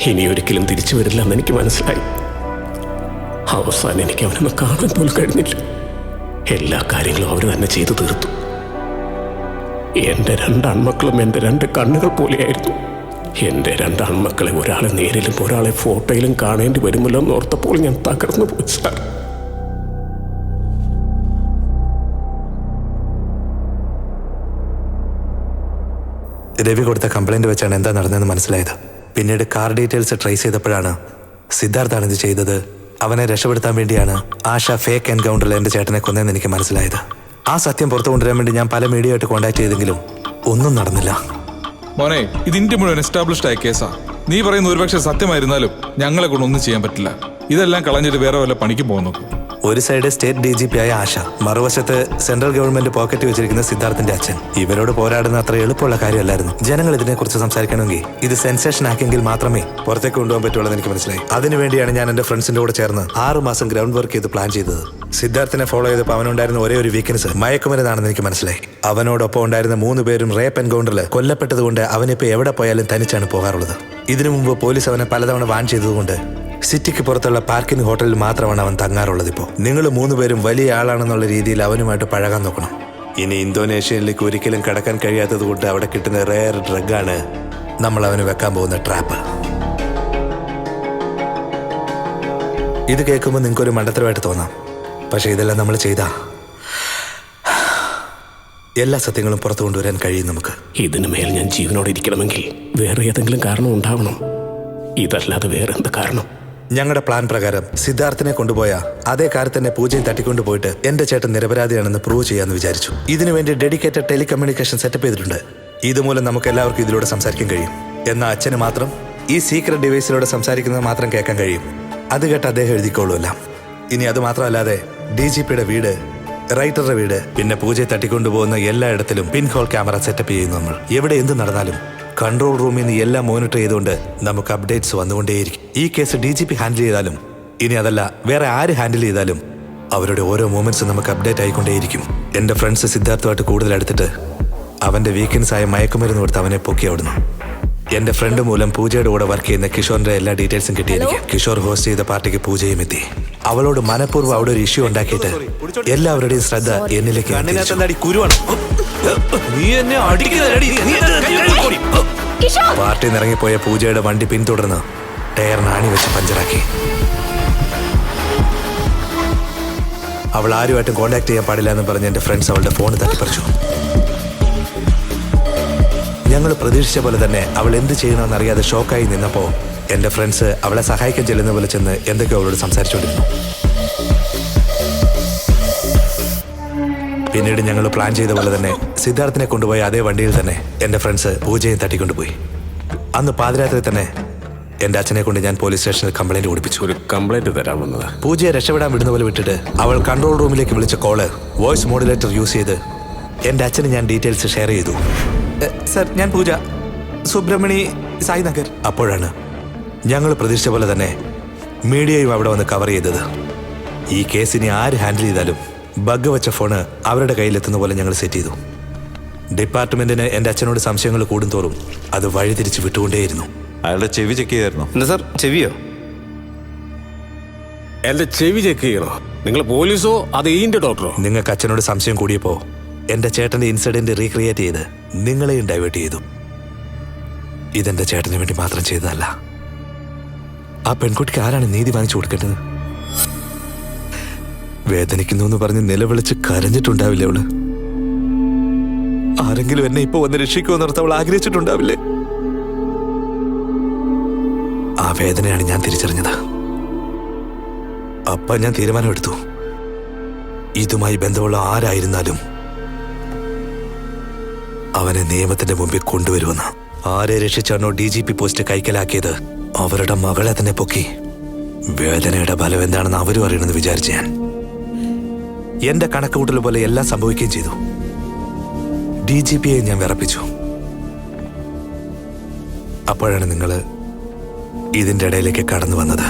ഇനി ഒരിക്കലും തിരിച്ചു വരില്ല എന്ന് എനിക്ക് മനസ്സിലായി. അവസാനം എനിക്ക് അവനൊന്ന് കാണാൻ പോലും കഴിഞ്ഞില്ല. എല്ലാ കാര്യങ്ങളും അവർ തന്നെ ചെയ്തു തീർത്തു. എൻ്റെ 2 ആൺമക്കളും എൻ്റെ 2 കണ്ണുകൾ പോലെയായിരുന്നു. എൻ്റെ 2 ആൺമക്കളെ ഒരാളെ നേരിലും ഒരാളെ ഫോട്ടോയിലും കാണേണ്ടി വരുമല്ലോ എന്ന് ഓർത്തപ്പോൾ ഞാൻ തകർന്നു പോയി സാർ. രവി കൊടുത്ത കംപ്ലൈന്റ് വെച്ചാണ് എന്താ നടന്നതെന്ന് മനസ്സിലായത്. പിന്നീട് കാർ ഡീറ്റെയിൽസ് ട്രേസ് ചെയ്തപ്പോഴാണ് സിദ്ധാർത്ഥാണ് ഇത് ചെയ്തത്, അവനെ രക്ഷപ്പെടുത്താൻ വേണ്ടിയാണ് ആശ ഫേക്ക് എൻകൗണ്ടറിൽ എൻ്റെ ചേട്ടനെ കൊന്നതെന്ന് എനിക്ക് മനസ്സിലായത്. ആ സത്യം പുറത്തു കൊണ്ടുവരാൻ വേണ്ടി ഞാൻ പല മീഡിയയായിട്ട് കോൺടാക്ട് ചെയ്തെങ്കിലും ഒന്നും നടന്നില്ല. മോനെ, ഇത് ഇന്ത്യ മുഴുവൻ എസ്റ്റാബ്ലിഷ്ഡ് ആയ കേസാ. നീ പറയുന്ന ഒരുപക്ഷെ സത്യമായിരുന്നാലും ഞങ്ങളെ കൊണ്ടൊന്നും ചെയ്യാൻ പറ്റില്ല. ഇതെല്ലാം കളഞ്ഞിട്ട് വേറെ വല്ല പണിക്ക് പോകുന്നു. ഒരു സൈഡ് സ്റ്റേറ്റ് DGP ആയ ആശ, മറുവശത്ത് സെൻട്രൽ ഗവൺമെന്റ് പോക്കറ്റ് വെച്ചിരിക്കുന്ന സിദ്ധാർത്ഥിന്റെ അച്ഛൻ. ഇവരോട് പോരാടുന്ന അത്ര എളുപ്പമുള്ള കാര്യമല്ലായിരുന്നു. ജനങ്ങൾ ഇതിനെക്കുറിച്ച് സംസാരിക്കണമെങ്കിൽ ഇത് സെൻസേഷൻ ആക്കിയെങ്കിൽ മാത്രമേ പുറത്തേക്ക് കൊണ്ടുപോകാൻ പറ്റുള്ളൂ എന്ന് എനിക്ക് മനസ്സിലായി. അതിനുവേണ്ടിയാണ് ഞാൻ എന്റെ ഫ്രണ്ട്സിന്റെ കൂടെ ചേർന്ന് 6 മാസം ഗ്രൗണ്ട് വർക്ക് ചെയ്ത് പ്ലാൻ ചെയ്തത്. സിദ്ധാർത്ഥിനെ ഫോളോ ചെയ്തപ്പോൾ അവനുണ്ടായിരുന്ന ഒരേ ഒരു വീക്ക്നെസ് മയക്കുമരുന്നാണെന്ന് എനിക്ക് മനസ്സിലായി. അവനോടൊപ്പം ഉണ്ടായിരുന്ന 3 പേരും റേപ്പ് എൻകൗണ്ടറിൽ കൊല്ലപ്പെട്ടതുകൊണ്ട് അവനിപ്പോ എവിടെ പോയാലും തനിച്ചാണ് പോകാറുള്ളത്. ഇതിനു മുമ്പ് പോലീസ് അവനെ പലതവണ വാൺ ചെയ്തതുകൊണ്ട് സിറ്റിക്ക് പുറത്തുള്ള പാർക്കിംഗ് ഹോട്ടലിൽ മാത്രമാണ് അവൻ തങ്ങാറുള്ളത്. ഇപ്പോൾ നിങ്ങൾ 3 പേരും വലിയ ആളാണെന്നുള്ള രീതിയിൽ അവനുമായിട്ട് പഴകാൻ നോക്കണം. ഇനി ഇന്തോനേഷ്യയിലേക്ക് ഒരിക്കലും കടക്കാൻ കഴിയാത്തത് കൊണ്ട് അവിടെ കിട്ടുന്ന റെയർ ഡ്രഗാണ് നമ്മൾ അവന് വെക്കാൻ പോകുന്ന ട്രാപ്പ്. ഇത് കേൾക്കുമ്പോൾ നിങ്ങൾക്കൊരു മണ്ടത്തരമായിട്ട് തോന്നാം, പക്ഷെ ഇതെല്ലാം നമ്മൾ ചെയ്താ എല്ലാ സത്യങ്ങളും പുറത്തു കൊണ്ടുവരാൻ കഴിയും നമുക്ക്. ഇതിനു മേൽ ഞാൻ ജീവനോടെ ഇരിക്കണമെങ്കിൽ വേറെ ഏതെങ്കിലും കാരണം ഉണ്ടാവണം. ഇതല്ലാതെ വേറെ എന്ത് കാരണം? ഞങ്ങളുടെ പ്ലാൻ പ്രകാരം സിദ്ധാർത്ഥിനെ കൊണ്ടുപോയ അതേ കാറിൽ തന്നെ പൂജയും തട്ടിക്കൊണ്ടുപോയിട്ട് എന്റെ ചേട്ടൻ നിരപരാധിയാണെന്ന് പ്രൂവ് ചെയ്യാമെന്ന് വിചാരിച്ചു. ഇതിനുവേണ്ടി ഡെഡിക്കേറ്റഡ് ടെലികമ്മ്യൂണിക്കേഷൻ സെറ്റപ്പ് ചെയ്തിട്ടുണ്ട്. ഇതുമൂലം നമുക്ക് എല്ലാവർക്കും ഇതിലൂടെ സംസാരിക്കാൻ കഴിയും. എന്നാൽ അച്ഛന് മാത്രം ഈ സീക്രട്ട് ഡിവൈസിലൂടെ സംസാരിക്കുന്നത് മാത്രം കേൾക്കാൻ കഴിയും. അത് കേട്ട് അദ്ദേഹം എഴുതിക്കോളൂല്ല. ഇനി അത് മാത്രമല്ലാതെ DGPയുടെ വീട്, റൈറ്ററുടെ വീട്, പിന്നെ പൂജയെ തട്ടിക്കൊണ്ടുപോകുന്ന എല്ലായിടത്തിലും പിൻ ഹോൾ ക്യാമറ സെറ്റപ്പ് ചെയ്യുന്നു. നമ്മൾ എവിടെ എന്ത് നടന്നാലും കൺട്രോൾ റൂമിൽ നിന്ന് എല്ലാം മോണിറ്റർ ചെയ്തുകൊണ്ട് നമുക്ക് അപ്ഡേറ്റ്സ് വന്നുകൊണ്ടേയിരിക്കും. ഈ കേസ് DGP ഹാൻഡിൽ ചെയ്താലും ഇനി അതല്ല വേറെ ആര് ഹാൻഡിൽ ചെയ്താലും അവരുടെ ഓരോ മൂമെന്റ്സും നമുക്ക് അപ്ഡേറ്റ് ആയിക്കൊണ്ടേയിരിക്കും. എൻ്റെ ഫ്രണ്ട്സ് സിദ്ധാർത്ഥുമായിട്ട് കൂടുതൽ അടുത്തിട്ട് അവൻ്റെ വീക്കെൻഡ്സ് ആയ മയക്കുമരുന്ന് കൊടുത്ത് അവനെ പൊക്കി അവിടുന്നു. എൻ്റെ ഫ്രണ്ട് മൂലം പൂജയുടെ കൂടെ വർക്ക് ചെയ്യുന്ന കിഷോറിന്റെ എല്ലാ ഡീറ്റെയിൽസും കിട്ടി എനിക്ക്. കിഷോർ ഹോസ്റ്റ് ചെയ്ത പാർട്ടിക്ക് പൂജയും എത്തി. അവളോട് മനഃപൂർവ്വം അവിടെ ഒരു ഇഷ്യൂ ഉണ്ടാക്കിയിട്ട് എല്ലാവരുടെയും ശ്രദ്ധ എന്നിലേക്ക്. പാർട്ടി നിറങ്ങിപ്പോയ പൂജയുടെ വണ്ടി പിന്തുടർന്ന് ടയറിന് ആണി വെച്ച് പഞ്ചറാക്കി. അവൾ ആരുമായിട്ടും കോണ്ടാക്ട് ചെയ്യാൻ പാടില്ല എന്ന് പറഞ്ഞ് എൻ്റെ ഫ്രണ്ട്സ് അവളുടെ ഫോൺ തട്ടിപ്പറിച്ചു. ഞങ്ങൾ പ്രതീക്ഷിച്ച പോലെ തന്നെ അവൾ എന്ത് ചെയ്യണമെന്ന് അറിയാതെ ഷോക്കായി നിന്നപ്പോൾ എൻ്റെ ഫ്രണ്ട്സ് അവളെ സഹായിക്കാൻ ചെല്ലുന്ന പോലെ ചെന്ന് എന്തൊക്കെയോ അവളോട് സംസാരിച്ചുകൊണ്ടിരുന്നു. പിന്നീട് ഞങ്ങൾ പ്ലാൻ ചെയ്ത പോലെ തന്നെ സിദ്ധാർത്ഥിനെ കൊണ്ടുപോയ അതേ വണ്ടിയിൽ തന്നെ എൻ്റെ ഫ്രണ്ട്സ് പൂജയെ തട്ടിക്കൊണ്ടുപോയി. അന്ന് പാതിരാത്രി തന്നെ എൻ്റെ അച്ഛനെ കൊണ്ട് ഞാൻ പോലീസ് സ്റ്റേഷനിൽ കംപ്ലൈന്റ് കൊടുപ്പിച്ചു. ഒരു കംപ്ലൈന്റ് തരാമെന്നത് പൂജയെ രക്ഷപ്പെടാൻ വിടുന്ന പോലെ വിട്ടിട്ട് അവൾ കൺട്രോൾ റൂമിലേക്ക് വിളിച്ച കോള് വോയിസ് മോഡുലേറ്റർ യൂസ് ചെയ്ത് എൻ്റെ അച്ഛന് ഞാൻ ഡീറ്റെയിൽസ് ഷെയർ ചെയ്തു. സർ, ഞാൻ പൂജ, സുബ്രഹ്മണി, സായി നഗർ. അപ്പോഴാണ് ഞങ്ങൾ പ്രതീക്ഷിച്ച പോലെ തന്നെ മീഡിയയും അവിടെ വന്ന് കവർ ചെയ്തത്. ഈ കേസിനെ ആര് ഹാൻഡിൽ ചെയ്താലും ബഗ് വെച്ച ഫോണ് അവരുടെ കയ്യിലെത്തുന്ന പോലെ ഞങ്ങൾ സെറ്റ് ചെയ്തു. ഡിപ്പാർട്ട്മെന്റിന് എൻ്റെ അച്ഛനോട് സംശയങ്ങൾ കൂടുന്തോറും അത് വഴിതിരിച്ച് വിട്ടുകൊണ്ടേയിരുന്നു. അയാളുടെ ചെവി ചെക്ക് ചെയ്യായിരുന്നു. എന്താ സാർ, ചെവിയോ? എന്റെ ചെവി ചെക്ക് ചെയ്യണോ? നിങ്ങൾ പോലീസോ അത് ഈന്റെ ഡോക്ടറോ? നിങ്ങൾക്ക് അച്ഛനോട് സംശയം കൂടിയപ്പോ എന്റെ ചേട്ടന്റെ ഇൻസിഡന്റ് റീക്രിയേറ്റ് ചെയ്ത് നിങ്ങളെയും ഡൈവേർട്ട് ചെയ്തു. ഇതെന്റെ ചേട്ടന് വേണ്ടി മാത്രം ചെയ്തതല്ല. ആ പെൺകുട്ടിക്ക് ആരാണ് നീതി വാങ്ങിച്ചു കൊടുക്കേണ്ടത്? വേദനിക്കുന്നു എന്ന് പറഞ്ഞ് നിലവിളിച്ച് കരഞ്ഞിട്ടുണ്ടാവില്ലേ അവള്? ആരെങ്കിലും എന്നെ ഇപ്പൊ വന്ന് രക്ഷിക്കുമെന്നോർത്ത് അവൾ ആഗ്രഹിച്ചിട്ടുണ്ടാവില്ലേ? ആ വേദനയാണ് ഞാൻ തിരിച്ചറിഞ്ഞത്. അപ്പ ഞാൻ തീരുമാനമെടുത്തു, ഇതുമായി ബന്ധമുള്ള ആരായിരുന്നാലും അവനെ നിയമത്തിന്റെ മുമ്പിൽ കൊണ്ടുവരുമെന്ന്. ആരെ രക്ഷിച്ചാണോ DGP പോസ്റ്റ് കൈക്കലാക്കിയത് അവരുടെ മകളെ തന്നെ പൊക്കി വേദനയുടെ ബലം എന്താണെന്ന് അവരും അറിയണമെന്ന് വിചാരിച്ചു. ഞാൻ എന്റെ കണക്കുകൂട്ടൽ പോലെ എല്ലാം സംഭവിക്കുകയും ചെയ്തു. DGPയെ ഞാൻ വിറപ്പിച്ചു. അപ്പോഴാണ് നിങ്ങൾ ഇതിന്റെ ഇടയിലേക്ക് കടന്നു വന്നത്.